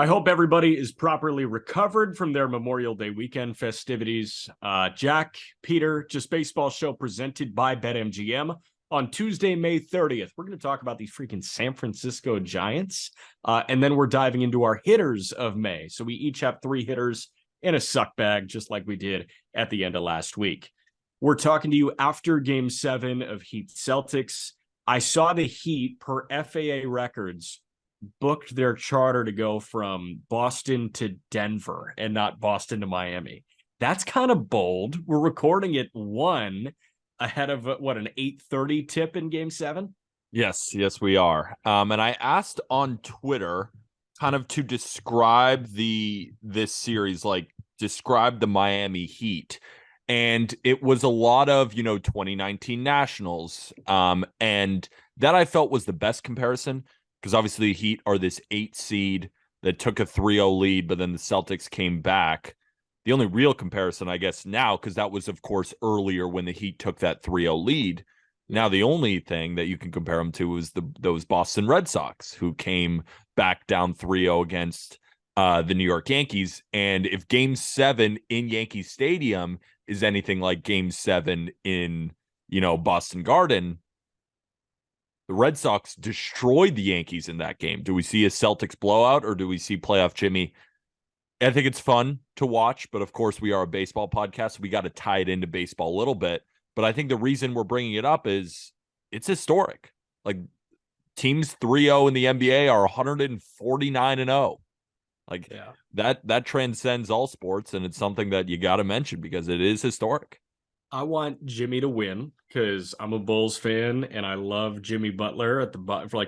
I hope everybody is properly recovered from their Memorial Day weekend festivities. Jack, Peter, Just Baseball Show presented by BetMGM on Tuesday, May 30th. We're going to talk about these freaking San Francisco Giants, and then we're diving into our hitters of May. So we each have 3 hitters in a suck bag, just like we did at the end of last week. We're talking to you after Game 7 of Heat Celtics. I saw the Heat, per FAA records, booked their charter to go from Boston to Denver and not Boston to Miami. That's kind of bold. We're recording it 1 ahead of an 8:30 tip in Game 7. Yes, we are. And I asked on Twitter kind of to describe this series, like describe the Miami Heat. And it was a lot of, 2019 Nationals. And that I felt was the best comparison, because obviously the Heat are this 8 seed that took a 3-0 lead, but then the Celtics came back. The only real comparison, I guess, now, because that was, of course, earlier when the Heat took that 3-0 lead. Now, the only thing that you can compare them to is those Boston Red Sox, who came back down 3-0 against the New York Yankees. And if Game 7 in Yankee Stadium is anything like Game 7 in, Boston Garden, the Red Sox destroyed the Yankees in that game. Do we see a Celtics blowout, or do we see playoff Jimmy? I think it's fun to watch, but of course we are a baseball podcast, so we got to tie it into baseball a little bit. But I think the reason we're bringing it up is it's historic. Like, teams 3-0 in the NBA are 149-0. Like, yeah. That transcends all sports, and it's something that you got to mention because it is historic. I want Jimmy to win because I'm a Bulls fan and I love Jimmy Butler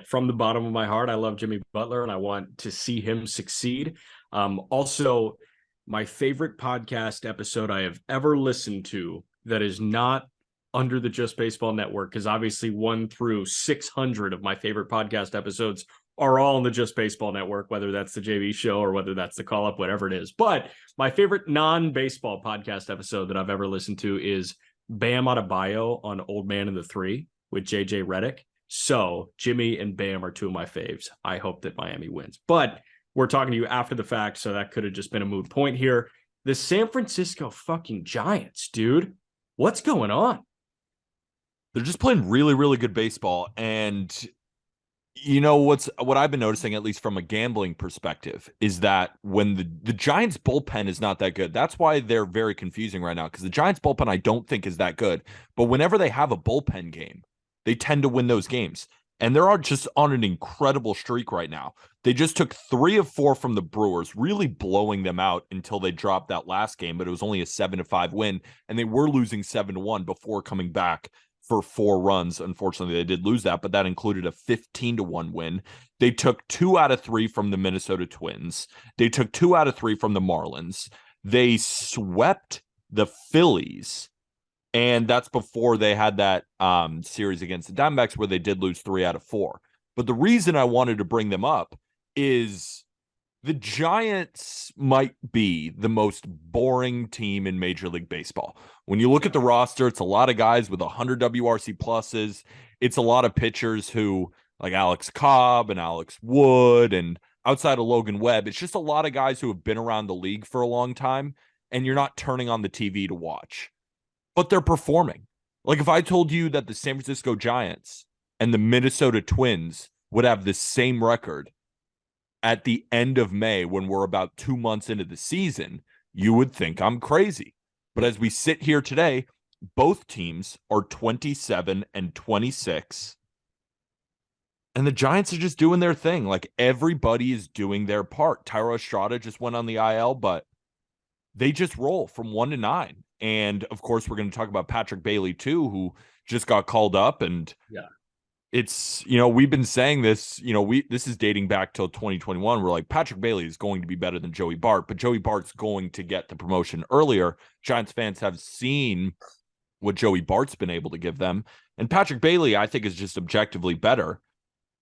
from the bottom of my heart. I love Jimmy Butler and I want to see him succeed. Also, my favorite podcast episode I have ever listened to that is not under the Just Baseball Network, because obviously 1 through 600 of my favorite podcast episodes are all on the Just Baseball Network, whether that's the JV show or whether that's the call up, whatever it is. But my favorite non-baseball podcast episode that I've ever listened to is Bam Adebayo on Old Man and the Three with JJ Redick. So Jimmy and Bam are 2 of my faves. I hope that Miami wins. But we're talking to you after the fact, so that could have just been a moot point here. The San Francisco fucking Giants, dude. What's going on? They're just playing really, really good baseball. And what I've been noticing, at least from a gambling perspective, is that when the Giants bullpen is not that good, that's why they're very confusing right now, because the Giants bullpen I don't think is that good. But whenever they have a bullpen game, they tend to win those games. And they're just on an incredible streak right now. They just took 3 of 4 from the Brewers, really blowing them out until they dropped that last game, but it was only a 7-5 win, and they were losing 7-1 before coming back for 4 runs. Unfortunately, they did lose that, but that included a 15-1 win. They took 2 out of 3 from the Minnesota Twins. They took 2 out of 3 from the Marlins. They swept the Phillies, and that's before they had that series against the Diamondbacks where they did lose 3 out of 4. But the reason I wanted to bring them up is the Giants might be the most boring team in Major League Baseball. When you look at the roster, it's a lot of guys with 100 WRC pluses. It's a lot of pitchers who, like Alex Cobb and Alex Wood, and outside of Logan Webb, it's just a lot of guys who have been around the league for a long time, and you're not turning on the TV to watch. But they're performing. Like, if I told you that the San Francisco Giants and the Minnesota Twins would have the same record at the end of May, when we're about 2 months into the season, you would think I'm crazy. But as we sit here today, both teams are 27-26. And the Giants are just doing their thing. Like, everybody is doing their part. Tyro Estrada just went on the IL, but they just roll from 1 to 9. And of course, we're going to talk about Patrick Bailey too, who just got called up. And it's, we've been saying this, this is dating back till 2021. We're like, Patrick Bailey is going to be better than Joey Bart, but Joey Bart's going to get the promotion earlier. Giants fans have seen what Joey Bart's been able to give them. And Patrick Bailey, I think, is just objectively better.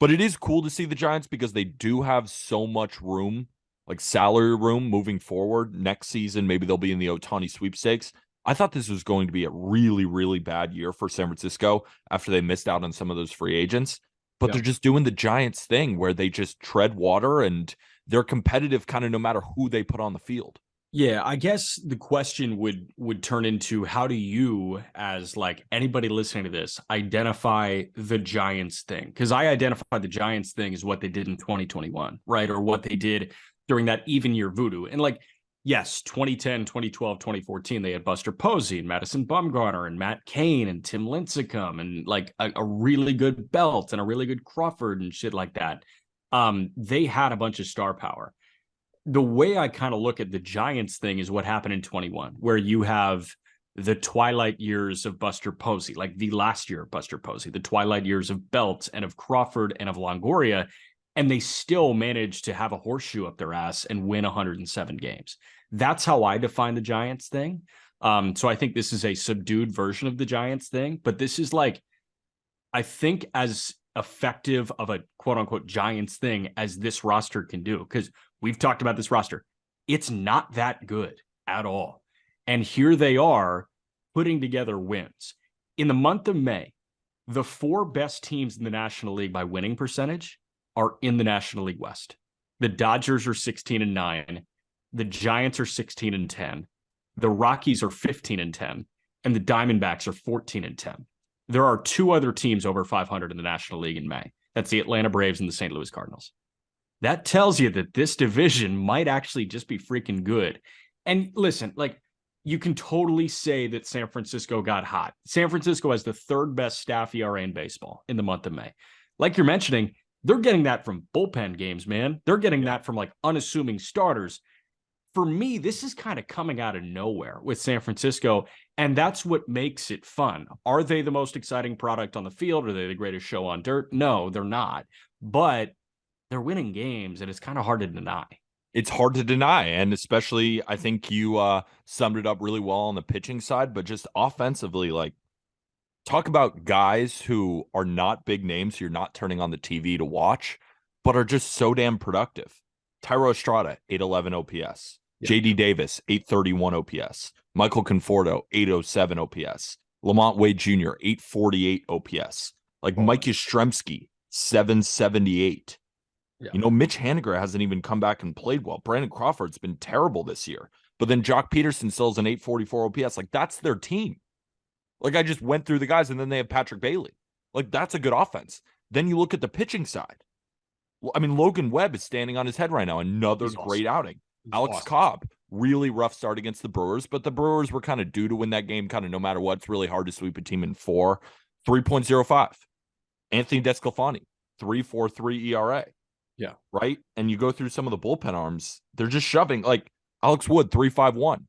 But it is cool to see the Giants because they do have so much room, like salary room moving forward. Next season, maybe they'll be in the Ohtani sweepstakes. I thought this was going to be a really, really bad year for San Francisco after they missed out on some of those free agents. But they're just doing the Giants thing where they just tread water and they're competitive kind of no matter who they put on the field. Yeah, I guess the question would turn into, how do you, as like anybody listening to this, identify the Giants thing? Because I identify the Giants thing as what they did in 2021, right? Or what they did during that even year voodoo. And like, yes, 2010, 2012, 2014, they had Buster Posey and Madison Bumgarner and Matt Cain and Tim Lincecum and like a really good Belt and a really good Crawford and shit like that. They had a bunch of star power. The way I kind of look at the Giants thing is what happened in 21, where you have the twilight years of Buster Posey, like the last year of Buster Posey, the twilight years of Belt and of Crawford and of Longoria, and they still managed to have a horseshoe up their ass and win 107 games. That's how I define the Giants thing. So I think this is a subdued version of the Giants thing, but this is like, I think, as effective of a quote unquote Giants thing as this roster can do, because we've talked about this roster. It's not that good at all. And here they are putting together wins. In the month of May, the 4 best teams in the National League by winning percentage are in the National League West. The Dodgers are 16-9. The Giants are 16-10. The Rockies are 15-10. And the Diamondbacks are 14-10. There are 2 other teams over 500 in the National League in May. That's the Atlanta Braves and the St. Louis Cardinals. That tells you that this division might actually just be freaking good. And listen, like, you can totally say that San Francisco got hot. San Francisco has the 3rd best staff ERA in baseball in the month of May. Like you're mentioning, they're getting that from bullpen games, man. They're getting that from like unassuming starters. For me, this is kind of coming out of nowhere with San Francisco, and that's what makes it fun. Are they the most exciting product on the field? Are they the greatest show on dirt? No, they're not. But they're winning games, and it's kind of hard to deny. It's hard to deny, and especially I think you summed it up really well on the pitching side, but just offensively, like, talk about guys who are not big names you're not turning on the TV to watch, but are just so damn productive. Tyro Estrada, 811 OPS. Yeah. JD Davis, 831 OPS. Michael Conforto, 807 OPS. Lamont Wade Jr., 848 OPS. Like Mike Yastrzemski, 778. Yeah. You know, Mitch Haniger hasn't even come back and played well. Brandon Crawford's been terrible this year. But then Jock Peterson still has an 844 OPS. Like, that's their team. Like, I just went through the guys, and then they have Patrick Bailey. Like, that's a good offense. Then you look at the pitching side. Well, I mean, Logan Webb is standing on his head right now. Another great outing. Alex Cobb, really rough start against the Brewers, but the Brewers were kind of due to win that game, kind of no matter what. It's really hard to sweep a team in 4. 3.05. Anthony DeSclafani, 3.43 ERA. Yeah. Right? And you go through some of the bullpen arms, they're just shoving. Like Alex Wood, 3.51.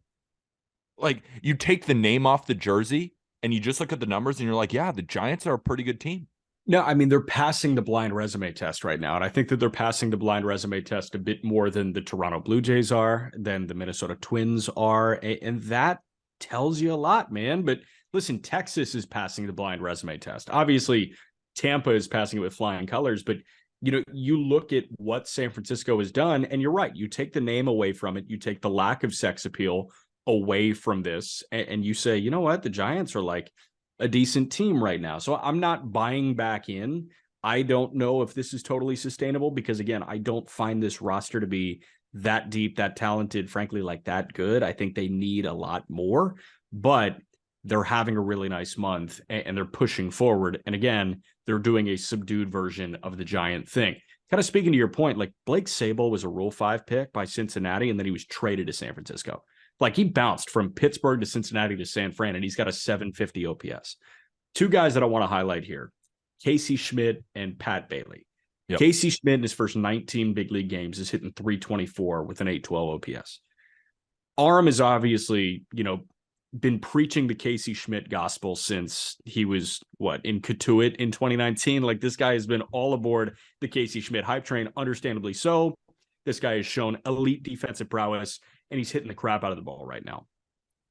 Like, you take the name off the jersey and you just look at the numbers and you're like, yeah, the Giants are a pretty good team. No, I mean, they're passing the blind resume test right now. And I think that they're passing the blind resume test a bit more than the Toronto Blue Jays are, than the Minnesota Twins are. And that tells you a lot, man. But listen, Texas is passing the blind resume test. Obviously, Tampa is passing it with flying colors. But, you know, you look at what San Francisco has done, and you're right. You take the name away from it. You take the lack of sex appeal away from this. And you say, you know what? The Giants are like a decent team right now. So I'm not buying back in. I don't know if this is totally sustainable because, again, I don't find this roster to be that deep, that talented, frankly, like that good. I think they need a lot more, but they're having a really nice month and they're pushing forward. And again, they're doing a subdued version of the Giant thing. Kind of speaking to your point, like Blake Sabol was a Rule 5 pick by Cincinnati, and then he was traded to San Francisco. Like, he bounced from Pittsburgh to Cincinnati to San Fran, and he's got a 750 OPS. 2 guys that I want to highlight here, Casey Schmidt and Pat Bailey. Yep. Casey Schmidt in his first 19 big league games is hitting 324 with an 812 OPS. Arm has obviously, you know, been preaching the Casey Schmidt gospel since he was, in Katuitt in 2019. Like, this guy has been all aboard the Casey Schmidt hype train, understandably so. This guy has shown elite defensive prowess, and he's hitting the crap out of the ball right now.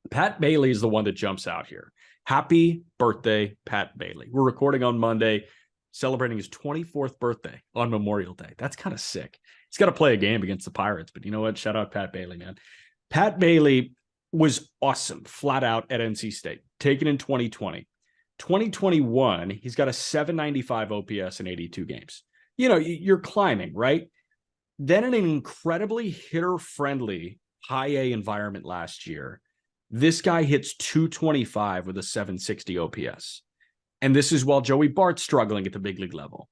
Pat Bailey is the one that jumps out here. Happy birthday, Pat Bailey. We're recording on Monday, celebrating his 24th birthday on Memorial Day. That's kind of sick. He's got to play a game against the Pirates, but you know what? Shout out Pat Bailey, man. Pat Bailey was awesome, flat out at NC State, taken in 2020. 2021, he's got a 795 OPS in 82 games. You know, you're climbing, right? Then in an incredibly hitter-friendly high A environment last year, this guy hits 225 with a 760 OPS. And this is while Joey Bart's struggling at the big league level.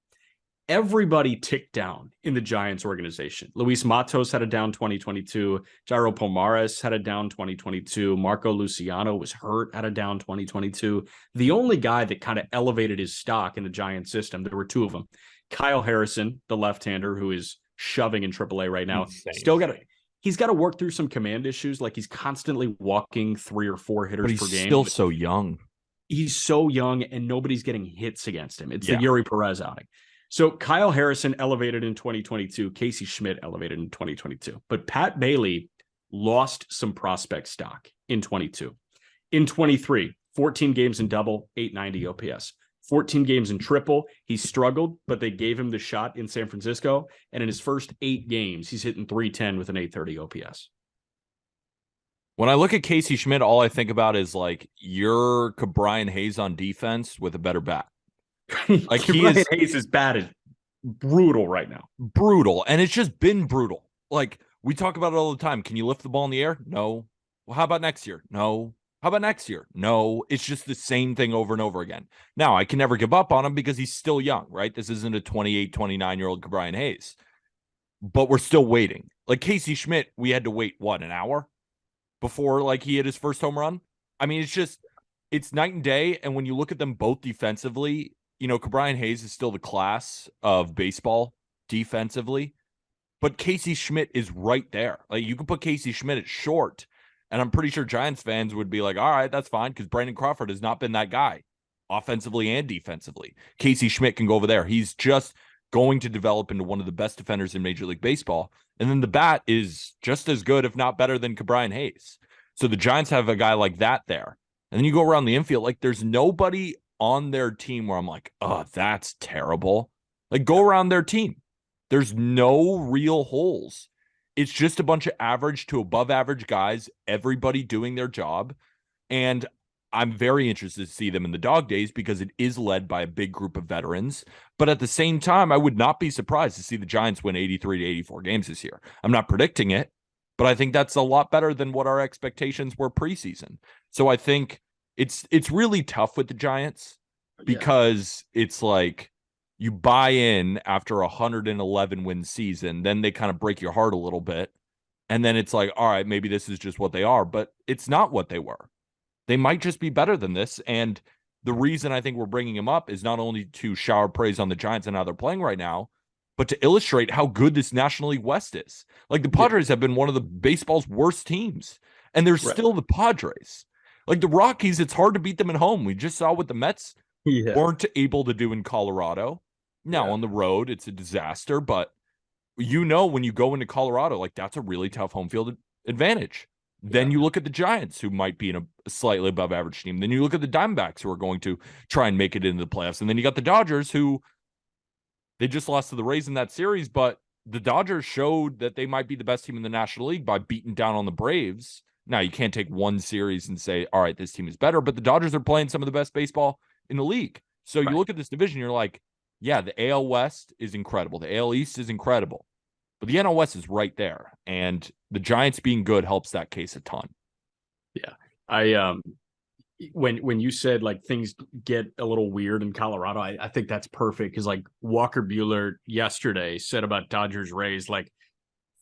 Everybody ticked down in the Giants organization. Luis Matos had a down 2022. Jairo Pomares had a down 2022. Marco Luciano was hurt, had a down 2022. The only guy that kind of elevated his stock in the Giants system, there were two of them. Kyle Harrison, the left-hander who is shoving in AAA right now. He's got to work through some command issues. Like he's constantly walking 3 or 4 hitters per game. He's still so young. He's so young and nobody's getting hits against him. It's the Yuri Perez outing. So Kyle Harrison elevated in 2022. Casey Schmidt elevated in 2022. But Pat Bailey lost some prospect stock in 22. In 23, 14 games in double, 890 OPS. 14 games in triple. He struggled, but they gave him the shot in San Francisco. And in his first 8 games, he's hitting 310 with an 830 OPS. When I look at Casey Schmidt, all I think about is like you're Brian Hayes on defense with a better bat. Like Hayes' bat is brutal right now. Brutal. And it's just been brutal. Like we talk about it all the time. Can you lift the ball in the air? No. Well, how about next year? No. How about next year? No. It's just the same thing over and over again. Now, I can never give up on him because he's still young, right? This isn't a 28, 29-year-old Brian Hayes. But we're still waiting. Like Casey Schmidt, we had to wait, what, an hour before like he hit his first home run? I mean, it's night and day. And when you look at them both defensively, you know, Brian Hayes is still the class of baseball defensively. But Casey Schmidt is right there. Like you can put Casey Schmidt at short. And I'm pretty sure Giants fans would be like, all right, that's fine, because Brandon Crawford has not been that guy offensively and defensively. Casey Schmidt can go over there. He's just going to develop into one of the best defenders in Major League Baseball. And then the bat is just as good, if not better, than Brian Hayes. So the Giants have a guy like that there. And then you go around the infield, like there's nobody on their team where I'm like, oh, that's terrible. Like go around their team. There's no real holes. It's just a bunch of average to above average guys, everybody doing their job. And I'm very interested to see them in the dog days because it is led by a big group of veterans. But at the same time, I would not be surprised to see the Giants win 83 to 84 games this year. I'm not predicting it, but I think that's a lot better than what our expectations were preseason. So I think it's really tough with the Giants because it's like, you buy in after a 111 win season, then they kind of break your heart a little bit. And then it's like, all right, maybe this is just what they are, but it's not what they were. They might just be better than this. And the reason I think we're bringing them up is not only to shower praise on the Giants and how they're playing right now, but to illustrate how good this National League West is. Like the Padres have been one of the baseball's worst teams, and they're still the Padres. Like the Rockies, it's hard to beat them at home. We just saw what the Mets weren't able to do in Colorado. Now, on the road, it's a disaster, but you know when you go into Colorado, like that's a really tough home field advantage. Then you look at the Giants, who might be in a slightly above average team. Then you look at the Diamondbacks, who are going to try and make it into the playoffs. And then you got the Dodgers, who they just lost to the Rays in that series, but the Dodgers showed that they might be the best team in the National League by beating down on the Braves. Now, you can't take one series and say, all right, this team is better, but the Dodgers are playing some of the best baseball in the league. So you look at this division, you're like, yeah, the AL West is incredible. The AL East is incredible. But the NL West is right there. And the Giants being good helps that case a ton. Yeah. When you said like things get a little weird in Colorado, I think that's perfect because like Walker Buehler yesterday said about Dodgers Rays, like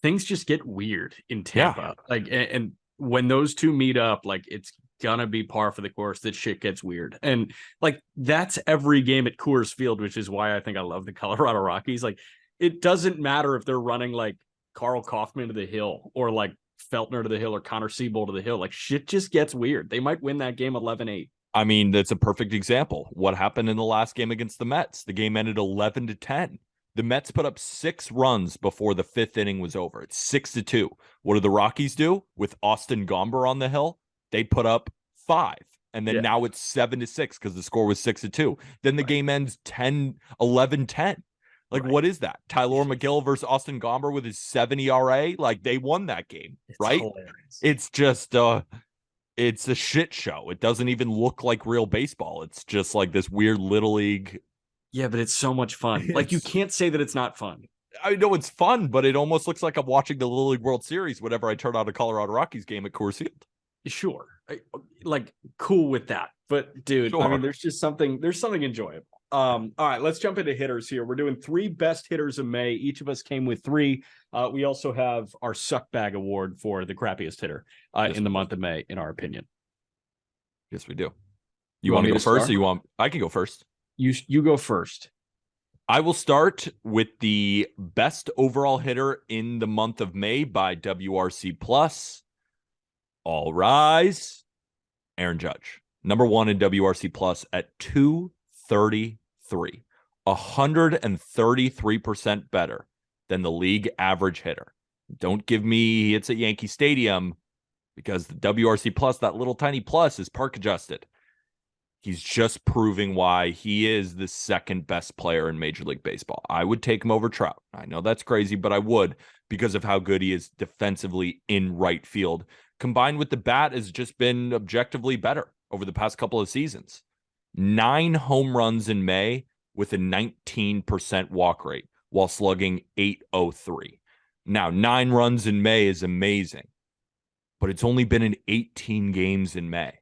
things just get weird in Tampa. Yeah. Like and when those two meet up, like it's gonna be par for the course that shit gets weird. And like that's every game at Coors Field, which is why I think I love the Colorado Rockies. Like it doesn't matter if they're running like Carl Kaufman to the hill or like Feltner to the hill or Connor Siebold to the hill. Like shit just gets weird. They might win that game 11-8. I mean, that's a perfect example. What happened in the last game against the Mets? The game ended 11-10. The Mets put up 6 runs before the 5th inning was over. It's 6-2. What do the Rockies do with Austin Gomber on the hill? They put up 5, and then now it's 7-6 because the score was 6-2. Then the game ends 11-10. Like, what is that? Tyler McGill versus Austin Gomber with his 7 ERA? Like, they won that game, right? Hilarious. It's just, it's a shit show. It doesn't even look like real baseball. It's just like this weird little league. Yeah, but it's so much fun. Like, you can't say that it's not fun. I know it's fun, but it almost looks like I'm watching the Little League World Series whenever I turn on a Colorado Rockies game at Coors Field. Sure. Like cool with that. But dude, I Sure. mean, there's something enjoyable. All right, let's jump into hitters here. We're doing 3 best hitters of May. Each of us came with 3. We also have our suck bag award for the crappiest hitter in the month of May, in our opinion. Yes, we do. You want me to go first, or I can go first. You go first. I will start with the best overall hitter in the month of May by WRC Plus. All rise. Aaron Judge, number 1 in WRC Plus at 233, 133% better than the league average hitter. Don't give me he hits at Yankee Stadium, because the WRC Plus, that little tiny plus, is park adjusted. He's just proving why he is the second best player in Major League Baseball. I would take him over Trout. I know that's crazy, but I would, because of how good he is defensively in right field. Combined with the bat, has just been objectively better over the past couple of seasons. 9 home runs in May with a 19% walk rate while slugging .803. Now, 9 runs in May is amazing, but it's only been in 18 games in May.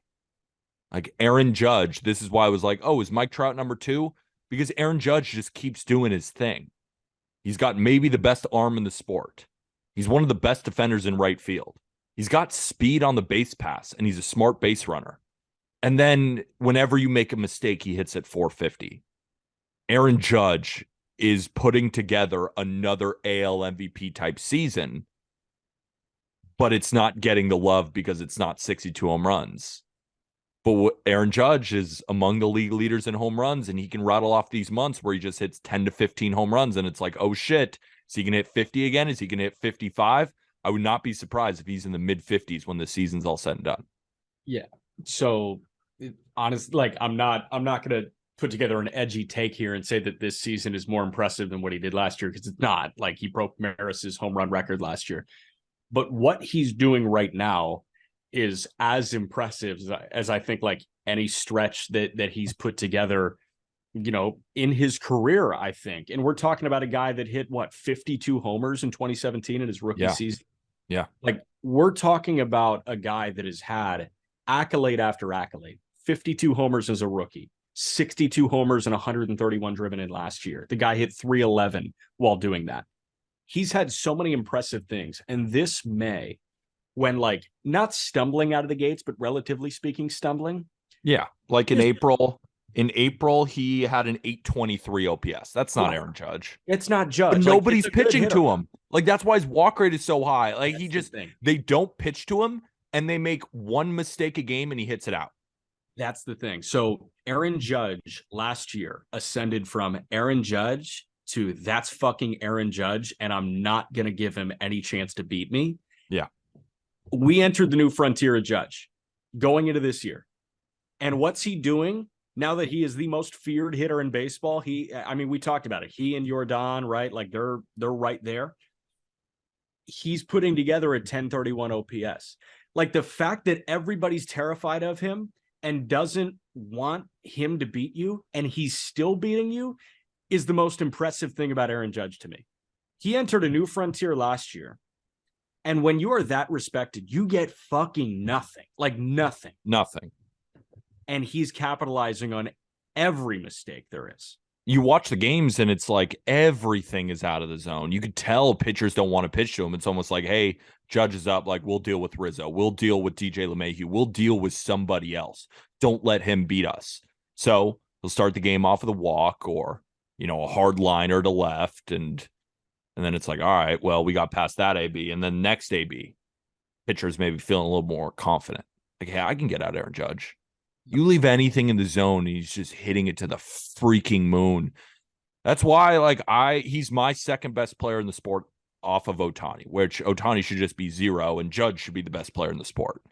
Like Aaron Judge, this is why I was like, oh, is Mike Trout number 2? Because Aaron Judge just keeps doing his thing. He's got maybe the best arm in the sport. He's one of the best defenders in right field. He's got speed on the base pass, and he's a smart base runner. And then whenever you make a mistake, he hits at 450. Aaron Judge is putting together another AL MVP type season, but it's not getting the love because it's not 62 home runs. But Aaron Judge is among the league leaders in home runs, and he can rattle off these months where he just hits 10 to 15 home runs, and it's like, oh shit, is he going to hit 50 again? Is he going to hit 55? I would not be surprised if he's in the mid-50s when the season's all said and done. Yeah. So, honestly, like, I'm not going to put together an edgy take here and say that this season is more impressive than what he did last year, because it's not. Like, he broke Maris's home run record last year. But what he's doing right now is as impressive as I think, like, any stretch that he's put together, you know, in his career, I think. And we're talking about a guy that hit 52 homers in 2017 in his rookie season. Yeah. Like, we're talking about a guy that has had accolade after accolade. 52 homers as a rookie, 62 homers and 131 driven in last year. The guy hit 311 while doing that. He's had so many impressive things. And this May, when, like, not stumbling out of the gates, but relatively speaking, stumbling. Yeah. Like in April, he had an 823 OPS. That's not Aaron Judge. It's not Judge. But nobody's pitching to him. Like, that's why his walk rate is so high. Like, they don't pitch to him, and they make one mistake a game and he hits it out. That's the thing. So Aaron Judge last year ascended from Aaron Judge to that's fucking Aaron Judge, and I'm not going to give him any chance to beat me. Yeah. We entered the new frontier of Judge going into this year. And what's he doing now that he is the most feared hitter in baseball? We talked about it. He and Jordan, right? Like, they're right there. He's putting together a 1031 OPS. Like, the fact that everybody's terrified of him and doesn't want him to beat you, and he's still beating you, is the most impressive thing about Aaron Judge to me. He entered a new frontier last year. And when you are that respected, you get fucking nothing. Like, nothing. Nothing. And he's capitalizing on every mistake there is. You watch the games, and it's like everything is out of the zone. You could tell pitchers don't want to pitch to him. It's almost like, hey, Judge is up. Like, we'll deal with Rizzo. We'll deal with DJ LeMahieu. We'll deal with somebody else. Don't let him beat us. So he'll start the game off with a walk or, you know, a hard liner to left. And then it's like, all right, well, we got past that AB. And then next AB, pitchers maybe feeling a little more confident. Like, hey, I can get out Aaron Judge. You leave anything in the zone, and he's just hitting it to the freaking moon. That's why, like, he's my second best player in the sport off of Ohtani, which Ohtani should just be 0, and Judge should be the best player in the sport.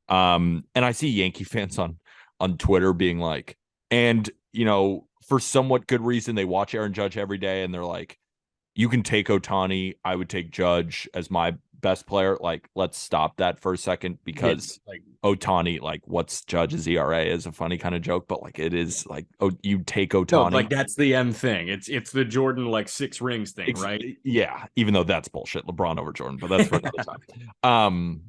And I see Yankee fans on Twitter being like, and, you know, for somewhat good reason, they watch Aaron Judge every day, and they're like, you can take Ohtani. I would take Judge as my best player. Like, let's stop that for a second, because Ohtani, like, what's Judge's ERA is a funny kind of joke, but like it is like, oh, you take Ohtani. No, like that's the M thing. It's the Jordan like 6 rings thing, right? Yeah, even though that's bullshit. LeBron over Jordan, but that's for another time.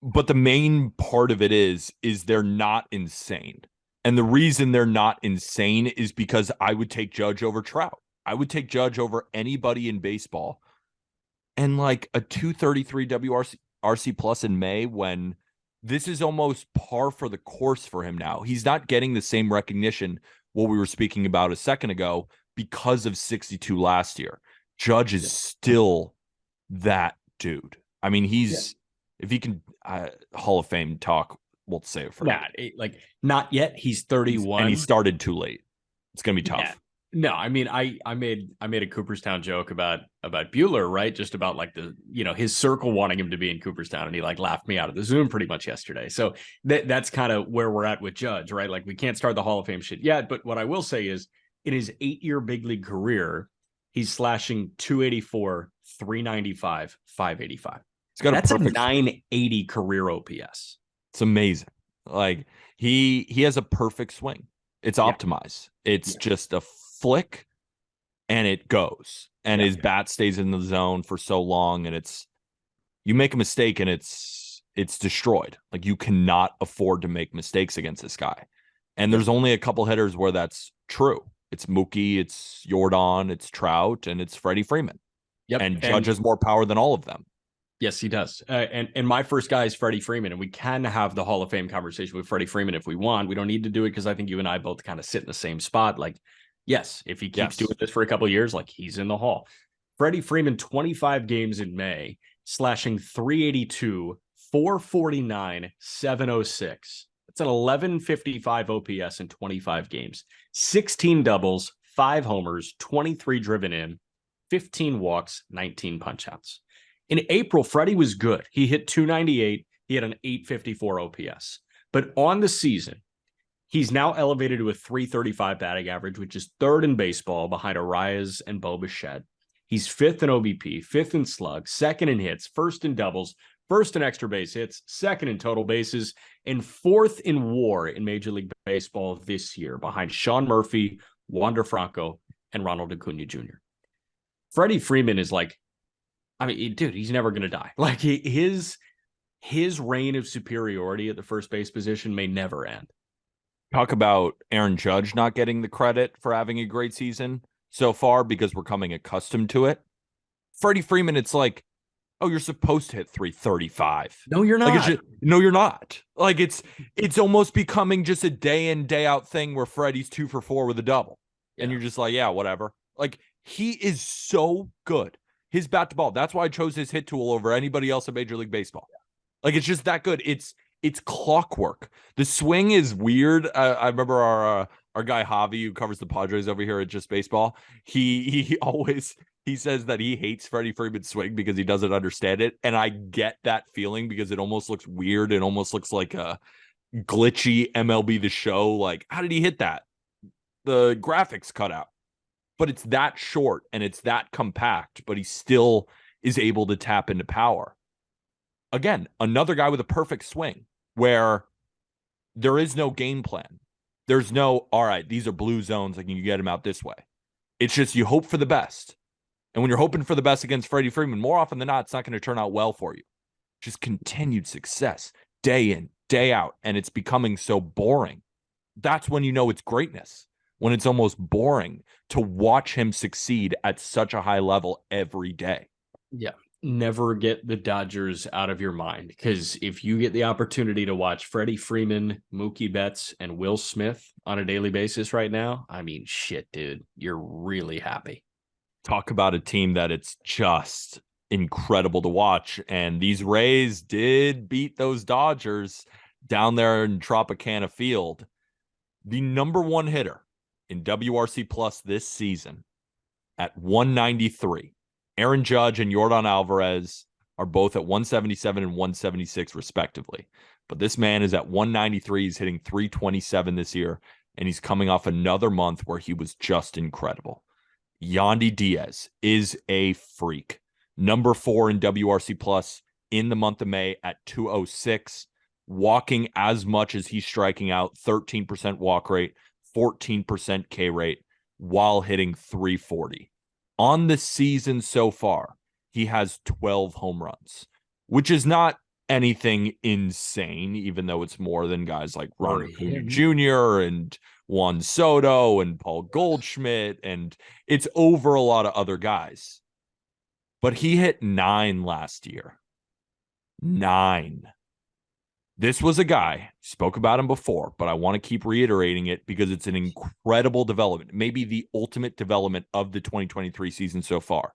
But the main part of it is they're not insane. And the reason they're not insane is because I would take Judge over Trout. I would take Judge over anybody in baseball. And like a 233 WRC plus in May, when this is almost par for the course for him now. He's not getting the same recognition, what we were speaking about a second ago, because of 62 last year. Judge is still that dude. I mean, he's if he can Hall of Fame talk, we'll save it for not yet. He's 31 and he started too late. It's gonna be tough. Yeah. No, I mean, I made a Cooperstown joke about Bueller, right? Just about like his circle wanting him to be in Cooperstown, and he like laughed me out of the Zoom pretty much yesterday. So that's kind of where we're at with Judge, right? Like we can't start the Hall of Fame shit yet, but what I will say is in his 8-year big league career, he's slashing 284, 395, 585. That's a 980 career OPS. It's amazing. Like he has a perfect swing. It's optimized. It's just a flick and it goes. And his bat stays in the zone for so long, and you make a mistake and it's destroyed. Like you cannot afford to make mistakes against this guy. And there's only a couple hitters where that's true. It's Mookie, it's Jordan, it's Trout, and it's Freddie Freeman. Yep. And Judge has more power than all of them. Yes, he does. And my first guy is Freddie Freeman, and we can have the Hall of Fame conversation with Freddie Freeman if we want. We don't need to do it because I think you and I both kind of sit in the same spot. Like, yes, if he keeps doing this for a couple of years, like he's in the Hall. Freddie Freeman, 25 games in May, slashing 382, 449, 706. That's an 1155 OPS in 25 games. 16 doubles, 5 homers, 23 driven in, 15 walks, 19 punchouts. In April, Freddie was good. He hit 298. He had an 854 OPS. But on the season, he's now elevated to a 335 batting average, which is 3rd in baseball behind Arias and Bo Bichette. He's 5th in OBP, 5th in slugs, 2nd in hits, 1st in doubles, 1st in extra base hits, 2nd in total bases, and 4th in WAR in Major League Baseball this year behind Sean Murphy, Wander Franco, and Ronald Acuna Jr. Freddie Freeman is like, I mean, dude, he's never going to die. Like his reign of superiority at the first base position may never end. Talk about Aaron Judge not getting the credit for having a great season so far because we're coming accustomed to it. Freddie Freeman, it's like, oh, you're supposed to hit 335. No, you're not. Like no, you're not. Like it's almost becoming just a day in, day out thing where Freddie's 2 for 4 with a double. Yeah. And you're just like, yeah, whatever. Like he is so good. His bat to ball. That's why I chose his hit tool over anybody else in Major League Baseball. Like it's just that good. It's clockwork. The swing is weird. I remember our guy Javi, who covers the Padres over here at Just Baseball. He says that he hates Freddie Freeman's swing because he doesn't understand it, and I get that feeling because it almost looks weird. It almost looks like a glitchy MLB The Show. Like, how did he hit that? The graphics cut out. But it's that short and it's that compact, but he still is able to tap into power. Again, another guy with a perfect swing where there is no game plan. There's no, all right, these are blue zones. I can get him out this way. It's just you hope for the best. And when you're hoping for the best against Freddie Freeman, more often than not, it's not going to turn out well for you. Just continued success day in, day out. And it's becoming so boring. That's when you know it's greatness. When it's almost boring to watch him succeed at such a high level every day. Yeah. Never get the Dodgers out of your mind, because if you get the opportunity to watch Freddie Freeman, Mookie Betts, and Will Smith on a daily basis right now, I mean, shit, dude, you're really happy. Talk about a team that it's just incredible to watch. And these Rays did beat those Dodgers down there in Tropicana Field. The number 1 hitter in WRC Plus this season at 193. Aaron Judge and Yordan Alvarez are both at 177 and 176 respectively. But this man is at 193. He's hitting 327 this year, and he's coming off another month where he was just incredible. Yandy Diaz is a freak. number 4 in WRC plus in the month of May at 206, walking as much as he's striking out, 13% walk rate, 14% K rate, while hitting 340. On the season so far, he has 12 home runs, which is not anything insane, even though it's more than guys like Ronald Acuna Jr. and Juan Soto and Paul Goldschmidt, and it's over a lot of other guys. But he hit 9 last year. 9. This was a guy, spoke about him before, but I want to keep reiterating it because it's an incredible development, maybe the ultimate development of the 2023 season so far.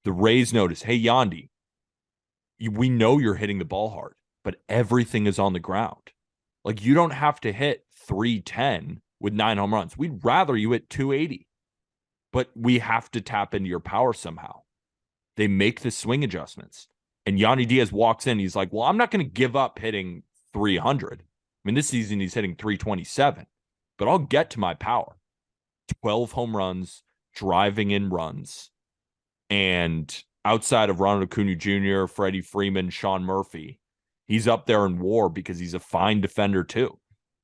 The Rays notice, hey, Yandy, we know you're hitting the ball hard, but everything is on the ground. Like, you don't have to hit 310 with 9 home runs. We'd rather you hit 280, but we have to tap into your power somehow. They make the swing adjustments. And Yandy Diaz walks in. He's like, well, I'm not going to give up hitting 300. I mean, this season he's hitting 327, but I'll get to my power. 12 home runs, driving in runs. And outside of Ronald Acuna Jr., Freddie Freeman, Sean Murphy, he's up there in WAR because he's a fine defender too.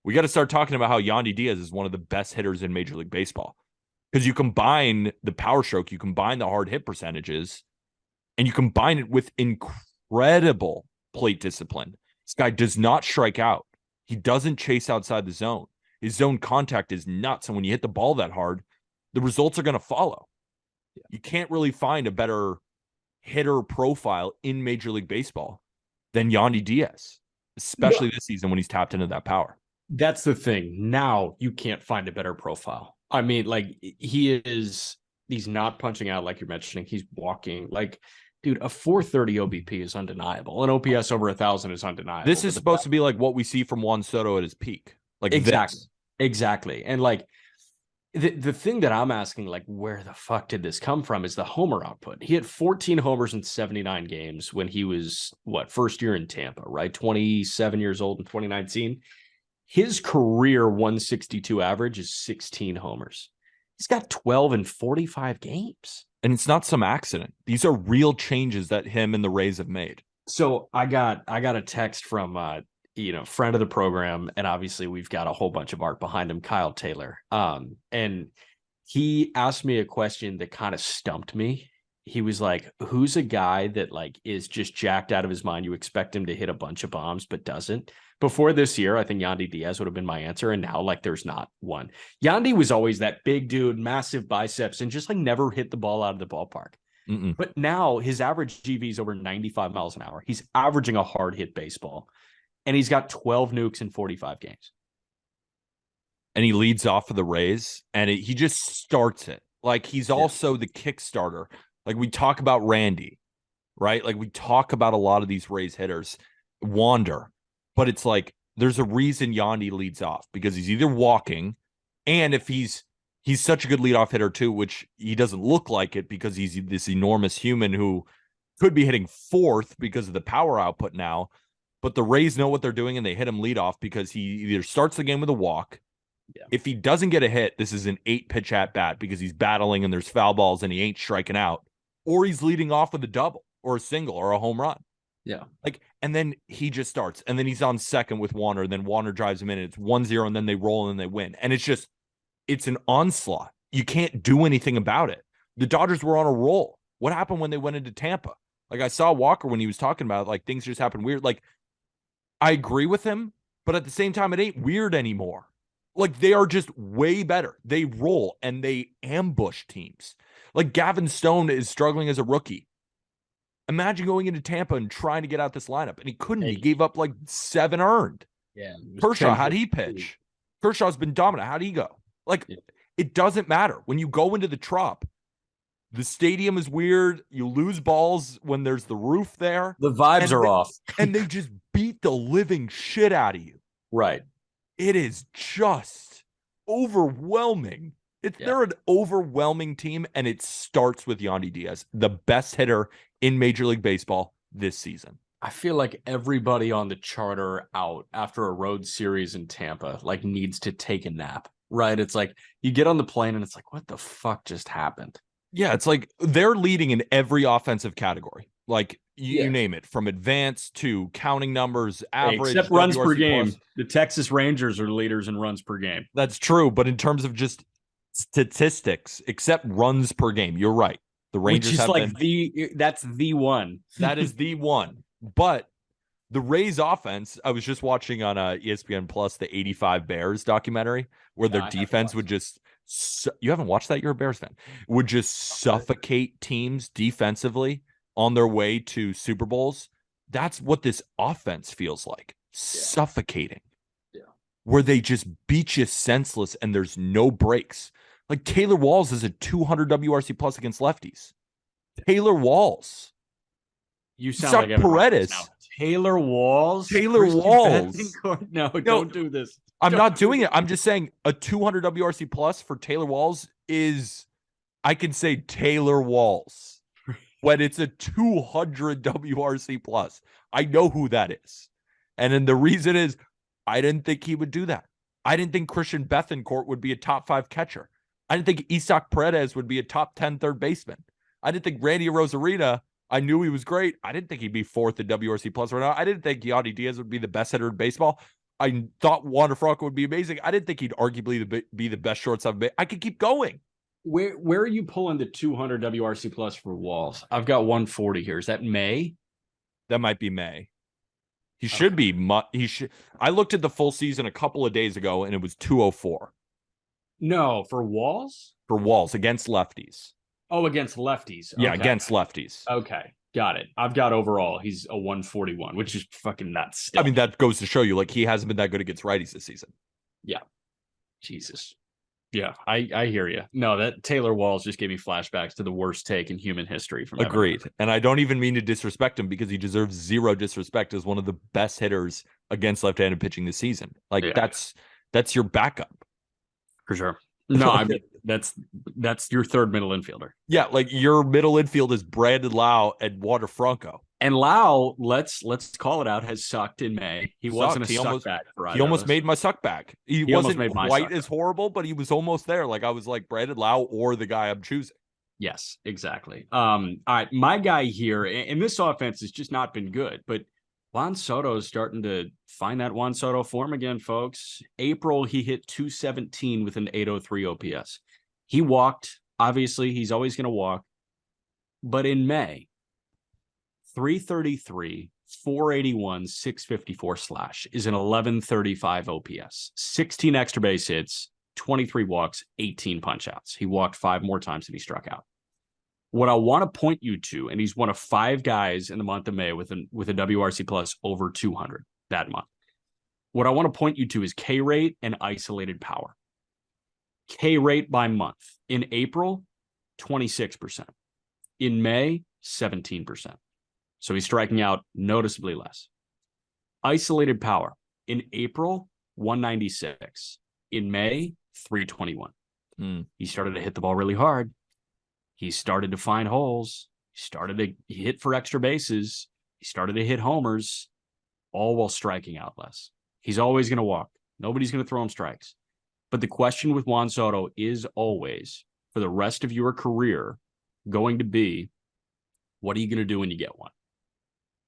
We got to start talking about how Yandy Diaz is one of the best hitters in Major League Baseball. Because you combine the power stroke, you combine the hard hit percentages, and you combine it with incredible plate discipline. This guy does not strike out. He doesn't chase outside the zone. His zone contact is nuts. And when you hit the ball that hard, the results are going to follow. Yeah. You can't really find a better hitter profile in Major League Baseball than Yandy Diaz, especially this season when he's tapped into that power. That's the thing. Now you can't find a better profile. I mean, like, he's not punching out like you're mentioning. He's walking. Like, dude, a 430 OBP is undeniable. An OPS over 1,000 is undeniable. This is supposed to be like what we see from Juan Soto at his peak. Like, exactly. And like, the thing that I'm asking, like, where the fuck did this come from is the homer output. He had 14 homers in 79 games when he was, first year in Tampa, right? 27 years old in 2019. His career 162 average is 16 homers. He's got 12 in 45 games. And it's not some accident. These are real changes that him and the Rays have made. So I got a text from friend of the program, and obviously we've got a whole bunch of art behind him, Kyle Taylor. And he asked me a question that kind of stumped me. He was like, who's a guy that like is just jacked out of his mind? You expect him to hit a bunch of bombs, but doesn't. Before this year, I think Yandy Diaz would have been my answer. And now, like, there's not one. Yandy was always that big dude, massive biceps, and just like never hit the ball out of the ballpark. Mm-mm. But now his average GV is over 95 miles an hour. He's averaging a hard hit baseball, and he's got 12 nukes in 45 games. And he leads off of the Rays, and he just starts it. Like, he's also the Kickstarter. Like, we talk about Randy, right? Like, we talk about a lot of these Rays hitters wander. But it's like, there's a reason Yandy leads off, because he's either walking, and if he's such a good leadoff hitter too, which he doesn't look like it because he's this enormous human who could be hitting fourth because of the power output now. But the Rays know what they're doing, and they hit him leadoff because he either starts the game with a walk. Yeah. If he doesn't get a hit, this is an 8-pitch at bat because he's battling and there's foul balls and he ain't striking out, or he's leading off with a double or a single or a home run. Yeah. Like, and then he just starts, and then he's on second with Warner, and then Warner drives him in, and it's 1-0, and then they roll and they win. And it's an onslaught. You can't do anything about it. The Dodgers were on a roll. What happened when they went into Tampa? Like, I saw Walker when he was talking about it, like, things just happened weird. Like, I agree with him, but at the same time, it ain't weird anymore. Like, they are just way better. They roll and they ambush teams. Like, Gavin Stone is struggling as a rookie. Imagine going into Tampa and trying to get out this lineup, and he couldn't. He gave up like 7 earned. Yeah. Kershaw, how'd he pitch? Kershaw's been dominant. How'd he go? Like, it doesn't matter. When you go into the Trop, the stadium is weird. You lose balls when there's the roof there. The vibes are off. And they just beat the living shit out of you. Right. It is just overwhelming. They're an overwhelming team, and it starts with Yandy Diaz, the best hitter in Major League Baseball this season. I feel like everybody on the charter out after a road series in Tampa, like, needs to take a nap, right? It's like you get on the plane and it's like, what the fuck just happened? Yeah, it's like they're leading in every offensive category. Like you Yeah. name it, from advanced to counting numbers, Hey, except average, runs per WRC game. plus. The Texas Rangers are leaders in runs per game. That's true, but in terms of just statistics, except runs per game, you're right. The Which Rangers is have like been that's the one. that is the one. But the Rays offense, I was just watching on ESPN Plus the 85 Bears documentary where their I haven't defense watched would just you haven't watched that? You're a Bears fan. Would just suffocate teams defensively on their way to Super Bowls. That's what this offense feels like. Yeah. Suffocating. Yeah. Where they just beat you senseless and there's no breaks. Like Taylor Walls is a 200 WRC plus against lefties. Taylor Walls. You sound Suck like Evan Roberts Paredes. now. Taylor Walls. Taylor Christian Walls. Bethencourt? No, don't do this. I'm Don't not do doing this. it. I'm just saying a 200 WRC plus for Taylor Walls is, I can say Taylor Walls when it's a 200 WRC plus. I know who that is. And then the reason is I didn't think he would do that. I didn't think Christian Bethencourt would be a top 5 catcher. I didn't think Isaac Paredes would be a top 10 third baseman. I didn't think Randy Rosarina, I knew he was great. I didn't think he'd be 4th at WRC plus right now. I didn't think Yadi Diaz would be the best hitter in baseball. I thought Wander Franco would be amazing. I didn't think he'd arguably be the best shortstop. I could keep going. Where are you pulling the 200 WRC plus for Walls? I've got 140 here. Is that May? That might be May. He should be. He should. I looked at the full season a couple of days ago, and it was 204 No, for Walls? for Walls against lefties. Oh, against lefties. Yeah, Okay. against lefties. Okay. Got it. I've got overall. He's a 141, which is fucking nuts. Still. I mean, that goes to show you, like, he hasn't been that good against righties this season. Yeah. Jesus. Yeah, I hear you. No, that Taylor Walls just gave me flashbacks to the worst take in human history from Agreed. And I don't even mean to disrespect him because he deserves zero disrespect as one of the best hitters against left-handed pitching this season. Like, Yeah. that's your backup. For sure. No, I mean that's your third middle infielder. Yeah, like your middle infield is Brandon Lau and Wander Franco. And Lau, let's call it out, has sucked in May. He wasn't a suck bag for either. He almost made my suck bag. He wasn't made my quite suck as horrible, but he was almost there. Like, I was like Brandon Lau or the guy I'm choosing. Yes, exactly. All right, my guy here, and this offense has just not been good, but Juan Soto is starting to find that Juan Soto form again, folks. April, he hit 217 with an 803 OPS. He walked. Obviously, he's always going to walk. But in May, 333, 481, 654 slash is an 1135 OPS. 16 extra base hits, 23 walks, 18 punch outs. He walked 5 more times than he struck out. What I want to point you to, and he's one of 5 guys in the month of May with a WRC plus over 200 that month. What I want to point you to is K rate and isolated power. K rate by month. In April, 26%. In May, 17%. So he's striking out noticeably less. Isolated power. In April, 196. In May, 321. He started to hit the ball really hard. He started to find holes. He started to hit for extra bases. He started to hit homers, all while striking out less. He's always going to walk. Nobody's going to throw him strikes. But the question with Juan Soto is always, for the rest of your career, going to be, what are you going to do when you get one?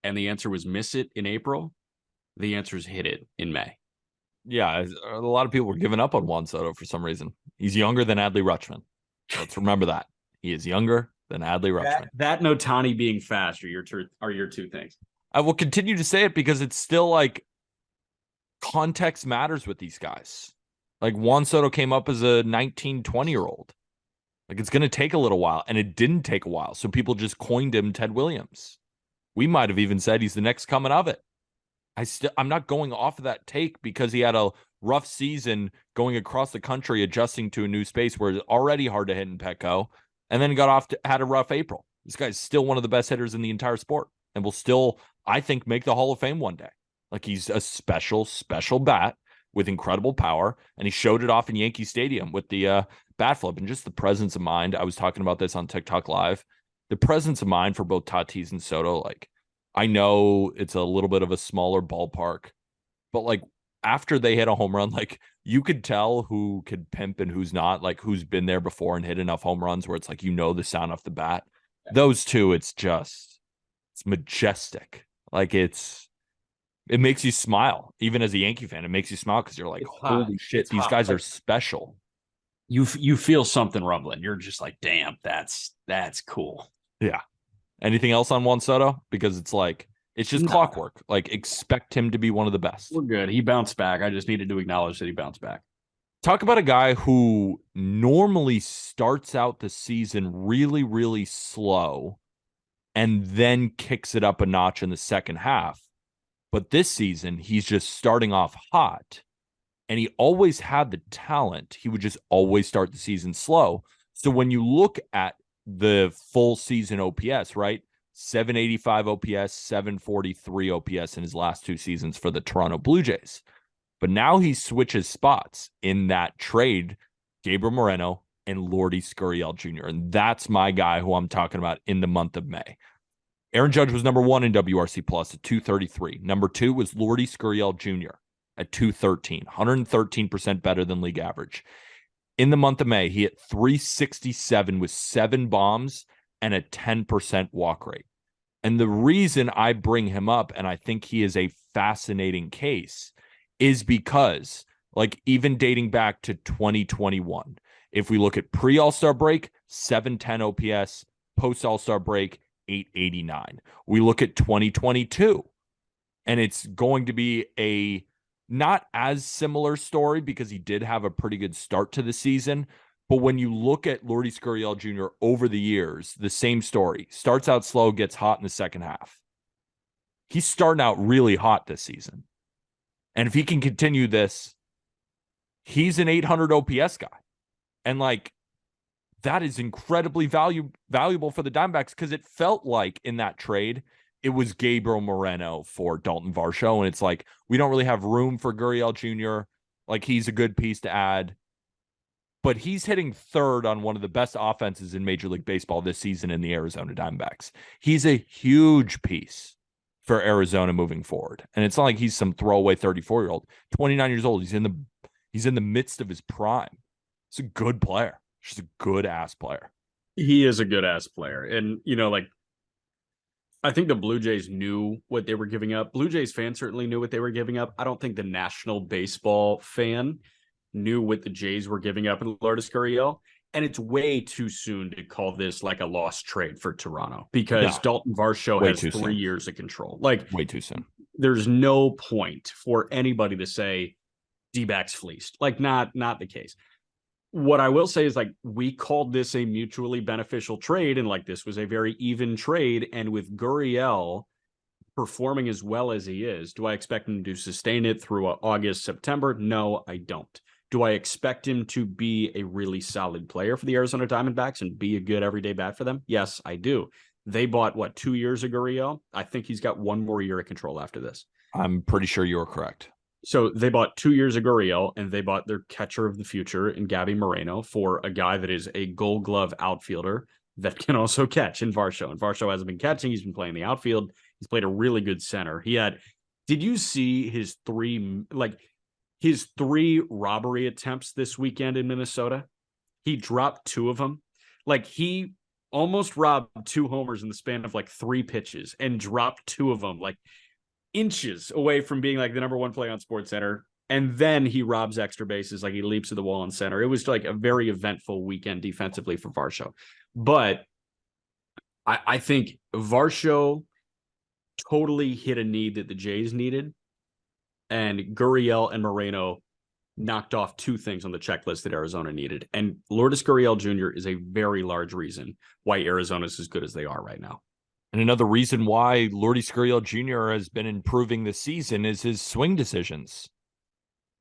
And the answer was miss it in April. The answer is hit it in May. Yeah, a lot of people were giving up on Juan Soto for some reason. He's younger than Adley Rutschman. Let's remember that. He is younger than Adley Rutschman. That and Ohtani being fast are your two things. I will continue to say it because it's still like context matters with these guys. Like Juan Soto came up as a 19, 20-year-old. Like it's going to take a little while, and it didn't take a while. So people just coined him Ted Williams. We might have even said he's the next coming of it. I'm not going off of that take because he had a rough season going across the country, adjusting to a new space where it's already hard to hit in Petco, and then had a rough April. This guy's still one of the best hitters in the entire sport and will still, I think, make the Hall of Fame one day. Like he's a special, special bat with incredible power, and he showed it off in Yankee Stadium with the bat flip and just the presence of mind. I was talking about this on TikTok Live. The presence of mind for both Tatis and Soto, like, I know it's a little bit of a smaller ballpark, but like after they hit a home run, like you could tell who could pimp and who's not, like who's been there before and hit enough home runs where it's like, the sound off the bat. Those two, it's majestic. Like it makes you smile. Even as a Yankee fan, it makes you smile because you're like, holy shit, these guys are special. You feel something rumbling. You're just like, damn, that's cool. Yeah. Anything else on Juan Soto? Because it's just clockwork. Like, expect him to be one of the best. We're good. He bounced back. I just needed to acknowledge that he bounced back. Talk about a guy who normally starts out the season really, really slow and then kicks it up a notch in the second half. But this season, he's just starting off hot. And he always had the talent. He would just always start the season slow. So when you look at the full season OPS, right? 785 OPS, 743 OPS in his last two seasons for the Toronto Blue Jays. But now he switches spots in that trade, Gabriel Moreno and Lourdes Gurriel Jr. And that's my guy who I'm talking about in the month of May. Aaron Judge was number 1 in WRC Plus at 233. Number 2 was Lourdes Gurriel Jr. at 213, 113% better than league average. In the month of May, he hit 367 with 7 bombs and a 10% walk rate. And the reason I bring him up, and I think he is a fascinating case, is because, like, even dating back to 2021, if we look at pre-All-Star break, 710 OPS, post-All-Star break, 889. We look at 2022, and it's going to be a not as similar story because he did have a pretty good start to the season. But when you look at Lourdes Gurriel Jr. over the years, the same story. Starts out slow, gets hot in the second half. He's starting out really hot this season. And if he can continue this, he's an 800 OPS guy. And like, that is incredibly valuable for the Diamondbacks because it felt like in that trade, it was Gabriel Moreno for Dalton Varsho. And it's like, we don't really have room for Gurriel Jr. Like, he's a good piece to add. But he's hitting third on one of the best offenses in Major League Baseball this season in the Arizona Diamondbacks. He's a huge piece for Arizona moving forward. And it's not like he's some throwaway 34-year-old. 29 years old. He's in the midst of his prime. He's a good player. He's a good-ass player. He is a good-ass player. And, like, I think the Blue Jays knew what they were giving up. Blue Jays fans certainly knew what they were giving up. I don't think the National Baseball fan knew what the Jays were giving up in Lourdes Gurriel. And it's way too soon to call this like a lost trade for Toronto because Dalton Varsho has 3 years of control. Like, way too soon. There's no point for anybody to say D-backs fleeced. Like, not the case. What I will say is, like, we called this a mutually beneficial trade, and like this was a very even trade. And with Gurriel performing as well as he is, do I expect him to sustain it through August, September? No, I don't. Do I expect him to be a really solid player for the Arizona Diamondbacks and be a good everyday bat for them? Yes, I do. They bought 2 years of Gurriel. I think he's got 1 more year of control after this. I'm pretty sure you're correct. So they bought 2 years of Gurriel, and they bought their catcher of the future in Gabby Moreno for a guy that is a Gold Glove outfielder that can also catch in Varsho. And Varsho hasn't been catching. He's been playing the outfield. He's played a really good center. Did you see his 3 robbery attempts this weekend in Minnesota? He dropped 2 of them. Like, he almost robbed 2 homers in the span of like 3 pitches and dropped 2 of them. Like, inches away from being like the number 1 play on SportsCenter, and then he robs extra bases, like he leaps to the wall in center. It was like a very eventful weekend defensively for Varsho. But I think Varsho totally hit a need that the Jays needed, and Gurriel and Moreno knocked off 2 things on the checklist that Arizona needed. And Lourdes Gurriel Jr. is a very large reason why Arizona's as good as they are right now. And another reason why Lourdes Gurriel Jr. has been improving this season is his swing decisions.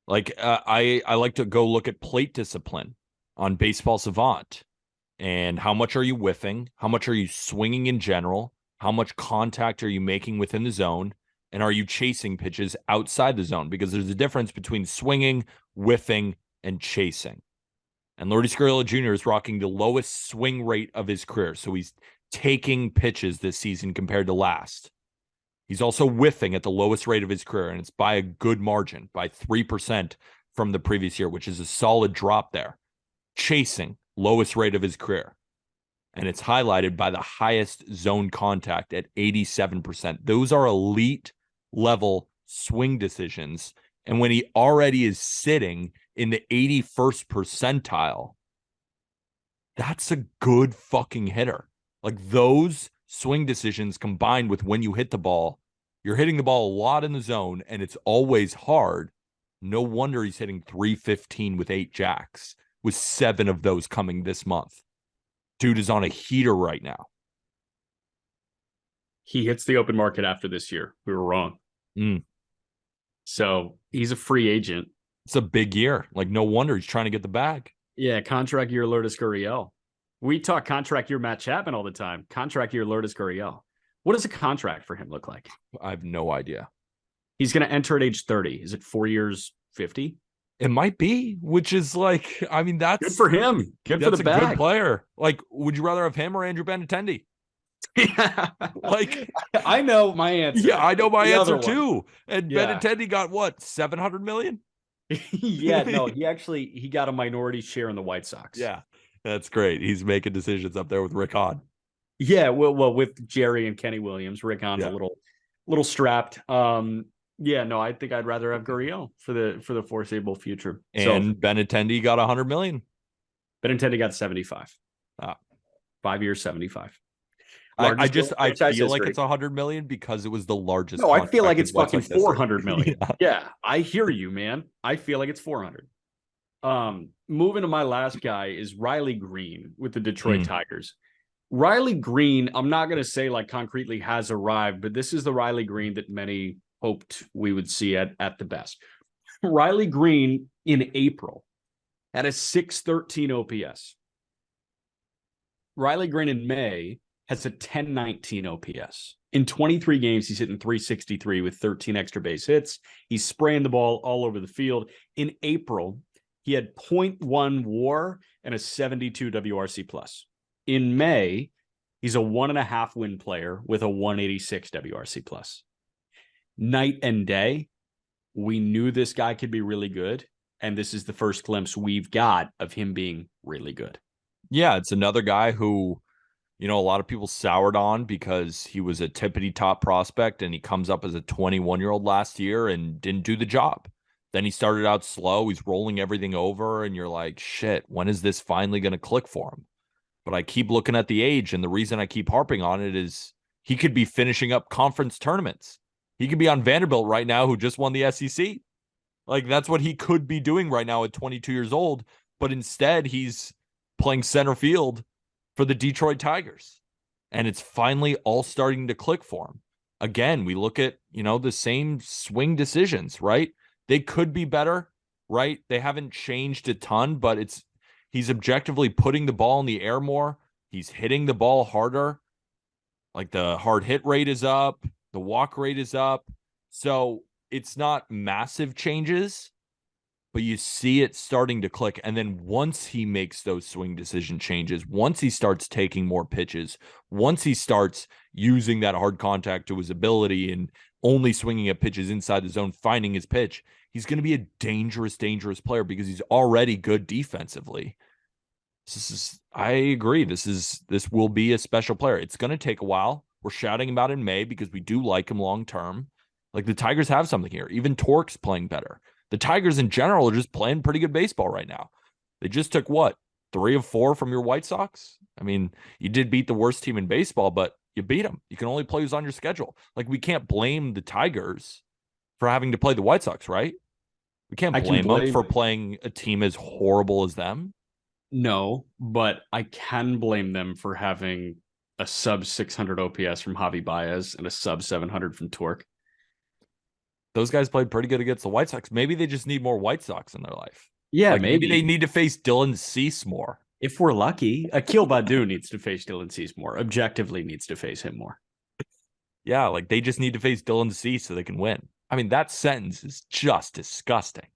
Like, I like to go look at plate discipline on Baseball Savant. And how much are you whiffing? How much are you swinging in general? How much contact are you making within the zone? And are you chasing pitches outside the zone? Because there's a difference between swinging, whiffing, and chasing. And Lourdes Gurriel Jr. is rocking the lowest swing rate of his career. So he's taking pitches this season compared to last. He's also whiffing at the lowest rate of his career, and it's by a good margin, by 3% from the previous year, which is a solid drop there. Chasing, lowest rate of his career. And it's highlighted by the highest zone contact at 87%. Those are elite level swing decisions. And when he already is sitting in the 81st percentile, that's a good fucking hitter. Like those swing decisions combined with when you hit the ball, you're hitting the ball a lot in the zone and it's always hard. No wonder he's hitting 315 with 8 jacks, with 7 of those coming this month. Dude is on a heater right now. He hits the open market after this year. We were wrong. So he's a free agent. It's a big year. Like, no wonder he's trying to get the bag. Yeah, contract year Lourdes Gurriel. We talk contract year Matt Chapman all the time. Contract year Lourdes Gurriel. What does a contract for him look like? I have no idea. He's going to enter at age 30. Is it 4 years, 50? It might be, which is like, I mean, that's good for him. Good for the bag. That's a good player. Like, would you rather have him or Andrew Benintendi? Yeah. Like, I know my answer. Yeah, I know my answer too. And yeah. Benintendi got what, 700 million? Yeah, no, he got a minority share in the White Sox. Yeah, that's great. He's making decisions up there with Rick Hahn. Yeah, well, with Jerry and Kenny Williams, Rick Hahn's a little strapped. Yeah, no, I think I'd rather have Gurriel for the foreseeable future. And Benintendi got 100 million. Benintendi got 75. 5 years, 75. I feel like it's 100 million because it was the largest. No, I feel like it's fucking 400 million. Yeah, I hear you, man. I feel like it's 400. Moving to my last guy is Riley Green with the Detroit Tigers. Riley Green, I'm not going to say like concretely has arrived, but this is the Riley Green that many hoped we would see at the best. Riley Green in April had a 613 OPS. Riley Green in May has a 1019 OPS. In 23 games, he's hitting 363 with 13 extra base hits. He's spraying the ball all over the field. In April, he had 0.1 WAR and a 72 WRC plus. In May, he's a 1.5 win player with a 186 WRC plus. Night and day, we knew this guy could be really good, and this is the first glimpse we've got of him being really good. Yeah, it's another guy who, you know, a lot of people soured on because he was a tippity top prospect and he comes up as a 21-year-old last year and didn't do the job. Then he started out slow. He's rolling everything over and you're like, shit, when is this finally going to click for him? But I keep looking at the age, and the reason I keep harping on it is he could be finishing up conference tournaments. He could be on Vanderbilt right now, who just won the SEC. Like, that's what he could be doing right now at 22 years old. But instead, he's playing center field for the Detroit Tigers. And it's finally all starting to click for him. Again, we look at, you know, the same swing decisions, right? They could be better, right? They haven't changed a ton, but he's objectively putting the ball in the air more. He's hitting the ball harder. Like, the hard hit rate is up. The walk rate is up. So it's not massive changes, but you see it starting to click. And then once he makes those swing decision changes, once he starts taking more pitches, once he starts using that hard contact to his ability and only swinging at pitches inside the zone, finding his pitch, he's going to be a dangerous, dangerous player because he's already good defensively. I agree. This will be a special player. It's going to take a while. We're shouting about in May because we do like him long term. Like, the Tigers have something here. Even Torque's playing better. The Tigers in general are just playing pretty good baseball right now. They just took, 3 of 4 from your White Sox? I mean, you did beat the worst team in baseball, but you beat them. You can only play who's on your schedule. Like, we can't blame the Tigers for having to play the White Sox, right? We can't blame them for playing a team as horrible as them. No, but I can blame them for having a sub 600 OPS from Javi Baez and a sub 700 from Torque. Those guys played pretty good against the White Sox. Maybe they just need more White Sox in their life. Yeah, like, maybe they need to face Dylan Cease more. If we're lucky, Akil Baddoo needs to face Dylan Cease more. Objectively needs to face him more. Yeah, like, they just need to face Dylan Cease so they can win. I mean, that sentence is just disgusting.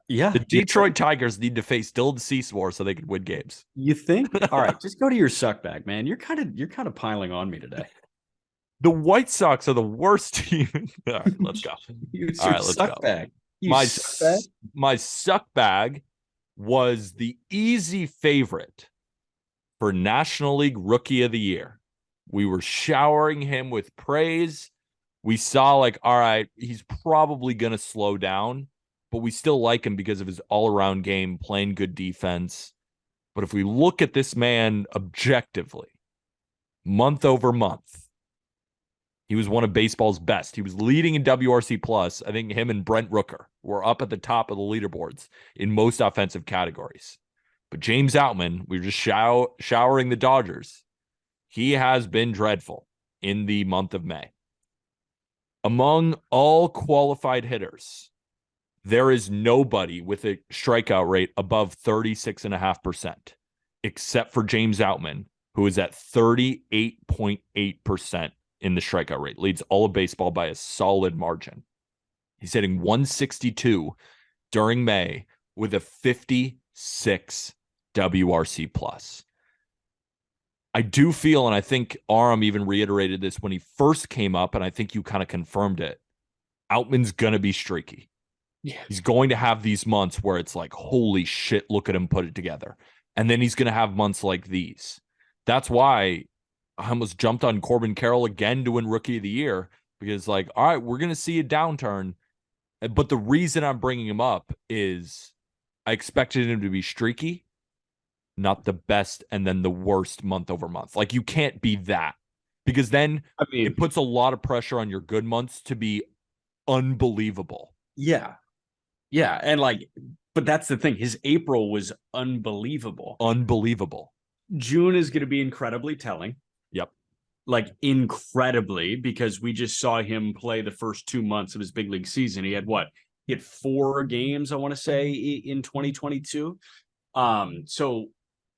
Yeah. The Detroit Tigers need to face Dylan Cease more so they can win games. You think? All right, just go to your suck bag, man. You're kind of piling on me today. The White Sox are the worst team. All right, let's go. Let's go. You suck that. My suck bag was the easy favorite for National League Rookie of the Year. We were showering him with praise. We saw like, all right, he's probably going to slow down, but we still like him because of his all-around game, playing good defense. But if we look at this man objectively, month over month, he was one of baseball's best. He was leading in WRC plus. I think him and Brent Rooker were up at the top of the leaderboards in most offensive categories. But James Outman, we were just showering the Dodgers. He has been dreadful in the month of May. Among all qualified hitters, there is nobody with a strikeout rate above 36.5%, except for James Outman, who is at 38.8% in the strikeout rate, leads all of baseball by a solid margin. He's hitting 162 during May with a 56 WRC plus. I do feel, and I think Aram even reiterated this when he first came up, and I think you kind of confirmed it, Outman's going to be streaky. Yeah. He's going to have these months where it's like, holy shit, look at him put it together. And then he's going to have months like these. That's why I almost jumped on Corbin Carroll again to win Rookie of the Year, because like, all right, we're going to see a downturn. But the reason I'm bringing him up is I expected him to be streaky, not the best and then the worst month over month. Like, you can't be that, because then it puts a lot of pressure on your good months to be unbelievable. Yeah. Yeah. And like, but that's the thing. His April was unbelievable. Unbelievable. June is going to be incredibly telling. Yep. Like, incredibly, because we just saw him play the first 2 months of his big league season. He had what? He had 4 games, I want to say, in 2022. So,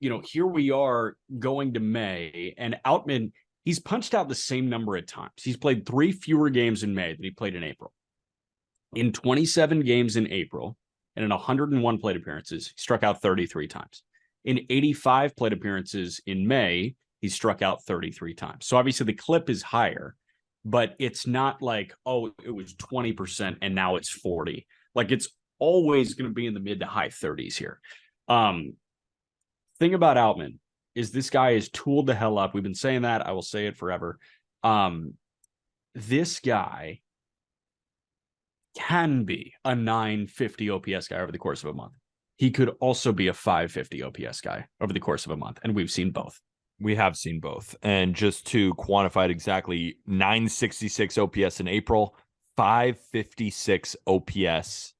you know, here we are going to May, and Outman, he's punched out the same number of times. He's played 3 fewer games in May than he played in April. In 27 games in April, and in 101 plate appearances, he struck out 33 times. In 85 plate appearances in May, he struck out 33 times. So obviously the clip is higher, but it's not like, oh, it was 20% and now it's 40. Like, it's always going to be in the mid to high 30s here. Thing about Outman is this guy is tooled the hell up. We've been saying that. I will say it forever. This guy can be a 950 OPS guy over the course of a month. He could also be a 550 OPS guy over the course of a month, and we've seen both. We have seen both. And just to quantify it exactly, 966 OPS in April, 556 OPS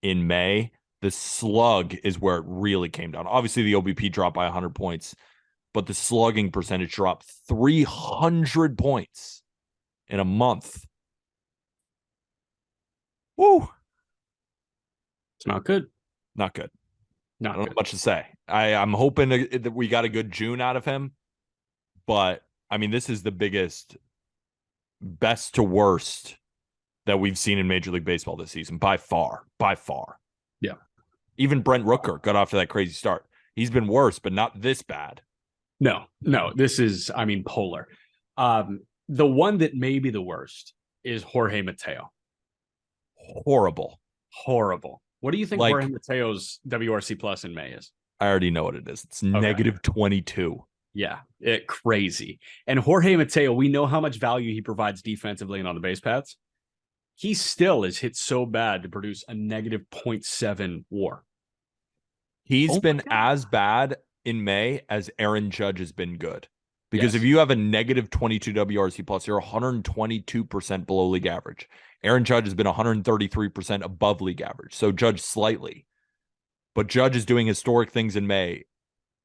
in May. The slug is where it really came down. Obviously, the OBP dropped by 100 points, but the slugging percentage dropped 300 points in a month. Woo! It's not good. Not good. Not I don't good. have much to say. I'm hoping that we got a good June out of him, but I mean, this is the biggest, best to worst that we've seen in Major League Baseball this season by far. By far. Yeah. Even Brent Rooker got off to that crazy start. He's been worse, but not this bad. No, this is, I mean, polar. The one that may be the worst is Jorge Mateo. Horrible. What do you think Jorge Mateo's WRC plus in May is? I already know what it is. It's negative 22. Yeah, crazy. And Jorge Mateo, we know how much value he provides defensively and on the base paths. He still is hit so bad to produce a negative 0.7 WAR. He's been as bad in May as Aaron Judge has been good. Because if you have a negative 22 WRC plus, you're 122% below league average. Aaron Judge has been 133% above league average. So Judge slightly. But Judge is doing historic things in May.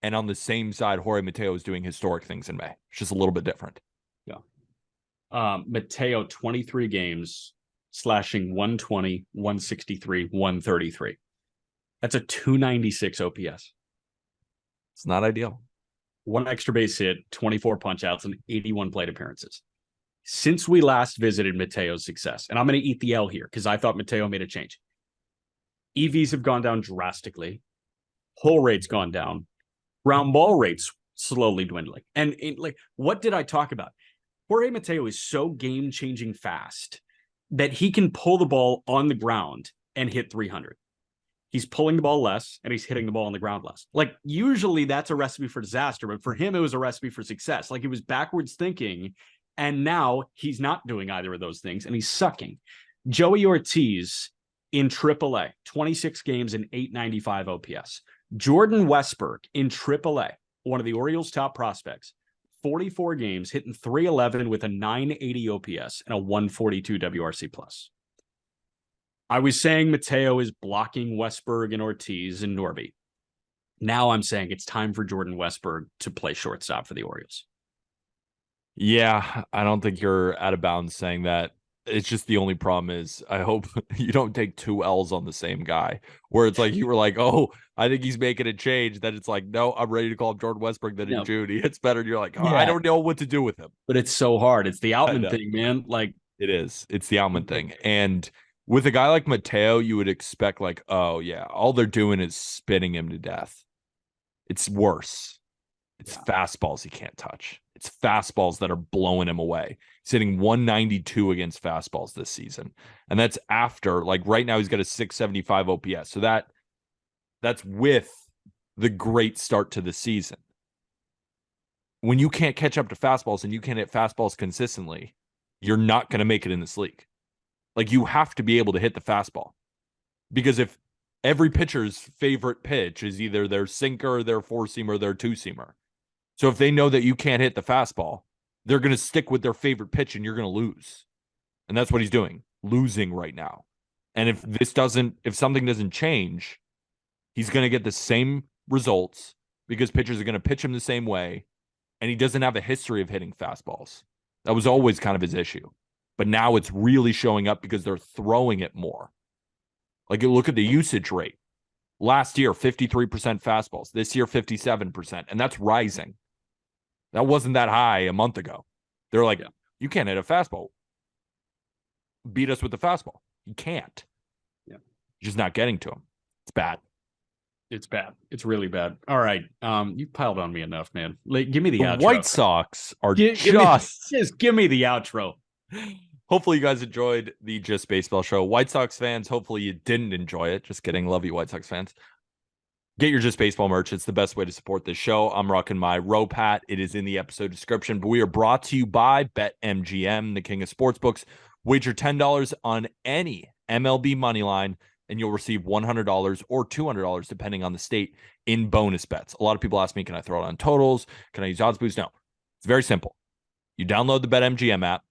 And on the same side, Jorge Mateo is doing historic things in May. It's just a little bit different. Yeah. Mateo, 23 games, slashing 120, 163, 133. That's a 296 OPS. It's not ideal. 1 extra base hit, 24 punch outs, and 81 plate appearances. Since we last visited Mateo's success, and I'm going to eat the L here because I thought Mateo made a change. EVs have gone down drastically. Pull rate's gone down. Ground ball rates slowly dwindling. And like, what did I talk about? Jorge Mateo is so game-changing fast that he can pull the ball on the ground and hit 300. He's pulling the ball less and he's hitting the ball on the ground less. Like, usually that's a recipe for disaster, but for him, it was a recipe for success. Like, it was backwards thinking. And now he's not doing either of those things and he's sucking. Joey Ortiz in AAA, 26 games and 895 OPS. Jordan Westburg in AAA, one of the Orioles' top prospects, 44 games, hitting 311 with a 980 OPS and a 142 WRC plus. I was saying Mateo is blocking Westburg and Ortiz and Norby. Now I'm saying it's time for Jordan Westburg to play shortstop for the Orioles. Yeah, I don't think you're out of bounds saying that. It's just the only problem is I hope you don't take 2 L's on the same guy where it's like you were like, oh, I think he's making a change. Then it's like, no, I'm ready to call him Jordan Westburg. Then in June, he hits better. And you're like, oh, I don't know what to do with him. But it's so hard. It's the Outman thing, man. Like, it is. It's the Outman thing. And with a guy like Mateo, you would expect like, oh, yeah, all they're doing is spinning him to death. It's worse. It's fastballs he can't touch. It's fastballs that are blowing him away. He's hitting 192 against fastballs this season. And that's after, like right now, he's got a 675 OPS. So that's with the great start to the season. When you can't catch up to fastballs and you can't hit fastballs consistently, you're not going to make it in this league. Like, you have to be able to hit the fastball. Because if every pitcher's favorite pitch is either their sinker, their 4-seamer, or their 2-seamer. So if they know that you can't hit the fastball, they're going to stick with their favorite pitch and you're going to lose. And that's what he's doing, losing right now. And if something doesn't change, he's going to get the same results because pitchers are going to pitch him the same way. And he doesn't have a history of hitting fastballs. That was always kind of his issue. But now it's really showing up because they're throwing it more. Like, you look at the usage rate. Last year, 53% fastballs. This year, 57%. And that's rising. That wasn't that high a month ago. They're like, you can't hit a fastball. Beat us with the fastball. You can't. Yeah. You're just not getting to him. It's bad. It's bad. It's really bad. All right. You piled on me enough, man. Give me the outro. White Sox are just give me the outro. Hopefully you guys enjoyed the Just Baseball show. White Sox fans, hopefully you didn't enjoy it. Just kidding. Love you, White Sox fans. Get your Just Baseball merch. It's the best way to support this show. I'm rocking my Row Pat. It is in the episode description. But we are brought to you by BetMGM, the king of sportsbooks. Wager $10 on any MLB money line, and you'll receive $100 or $200, depending on the state, in bonus bets. A lot of people ask me, can I throw it on totals? Can I use odds boost? No. It's very simple. You download the BetMGM app.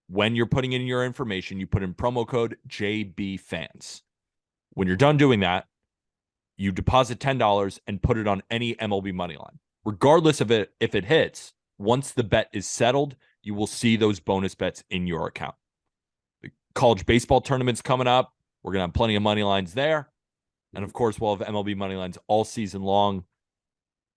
When you're putting in your information, you put in promo code JBFans. When you're done doing that, you deposit $10 and put it on any MLB money line. Regardless of it, if it hits, once the bet is settled, you will see those bonus bets in your account. The college baseball tournament's coming up. We're going to have plenty of money lines there. And of course, we'll have MLB money lines all season long.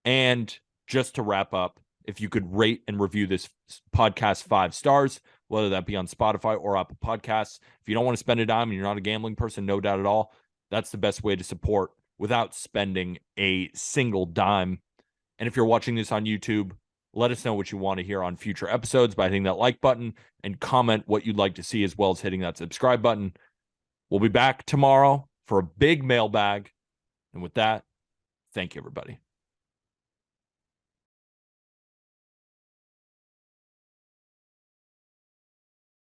And just to wrap up, if you could rate and review this podcast 5 stars, whether that be on Spotify or Apple Podcasts. If you don't want to spend a dime and you're not a gambling person, no doubt at all, that's the best way to support without spending a single dime. And if you're watching this on YouTube, let us know what you want to hear on future episodes by hitting that like button and comment what you'd like to see, as well as hitting that subscribe button. We'll be back tomorrow for a big mailbag. And with that, thank you, everybody.